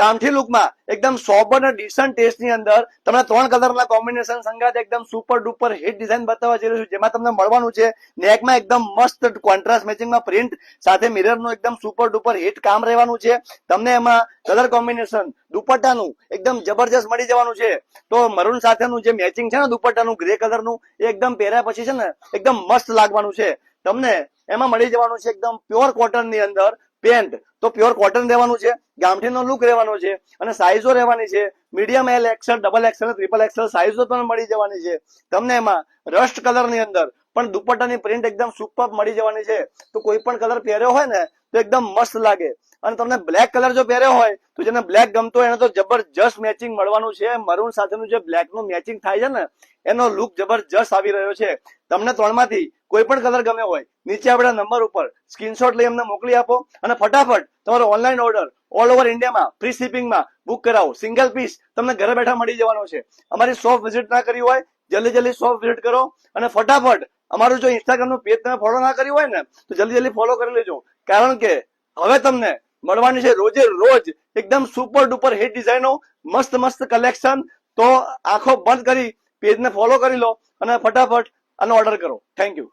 ગામઠી લુકમાં એકદમ સોબર અને ડિસન્ટ ટેસ્ટ ની અંદર તમને 3 કલરના કોમ્બિનેશન સંગાત એકદમ સુપર ડુપર હિટ ડિઝાઇન બતાવવા જઈ રહ્યું છું, જેમાં તમને મળવાનું છે નેકમાં એકદમ મસ્ત કોન્ટ્રાસ્ટ મેચિંગમાં પ્રિન્ટ સાથે મિરરનું એકદમ સુપર ડુપર હિટ કામ રહેવાનું છે. તમને એમાં કલર કોમ્બિનેશન દુપટ્ટાનું એકદમ જબરજસ્ત મળી જવાનું છે. તો મરૂન સાથેનું જે મેચિંગ છે ને દુપટ્ટાનું ગ્રે કલરનું એ એકદમ પહેર્યા પછી છે ને એકદમ મસ્ત લાગવાનું છે. તમને એમાં મળી જવાનું છે એકદમ પ્યોર કોટન ની અંદર પેન્ટ. તો પ્યોર કોટન રહેવાનું છે, ગામઠીનો લુક રહેવાનો છે અને સાઇઝો રહેવાની છે medium L XL double XL triple XL સાઇઝો પણ મળી જવાની છે. તમને એમાં રસ્ટ કલર ની અંદર પણ દુપટ્ટાની પ્રિન્ટ એકદમ સુપર મળી જવાની છે. તો કોઈ પણ કલર પહેર્યો હોય ને તો એકદમ મસ્ત લાગે. અને તમને બ્લેક કલર જો પહેર્યો હોય તો જેને બ્લેક ગમતો હોય એને તો જબરજસ્ત મેચિંગ મળવાનું છે. મરૂન સાથેનું જે બ્લેક નું મેચિંગ થાય છે ને એનો લુક જબરજસ્ત આવી રહ્યો છે. તમને 3 માંથી કોઈ પણ કલર ગમે હોય નીચે આપણા નંબર ઉપર સ્ક્રીનશોટ લઈ અમને મોકલી આપો અને ફટાફટ તમારો ઓનલાઈન ઓર્ડર ઓલ ઓવર ઇન્ડિયામાં ફ્રી શિપિંગમાં બુક કરાવો. સિંગલ પીસ તમને ઘરે બેઠા મળી જવાનો છે. અમારી શોપ વિઝિટ ના કરી હોય જલ્દી શોપ વિઝિટ કરો અને ફટાફટ અમારું જો ઇન્સ્ટાગ્રામનું પેજ તમે ફોલો ના કર્યું હોય ને તો જલ્દી ફોલો કરી લેજો, કારણ કે હવે તમને મળવાની છે રોજે રોજ એકદમ સુપર ડુપર હિટ ડિઝાઇનો, મસ્ત કલેક્શન. તો આંખો બંધ કરી પેજને ફોલો કરી લો અને ફટાફટ આનો ઓર્ડર કરો. Thank you.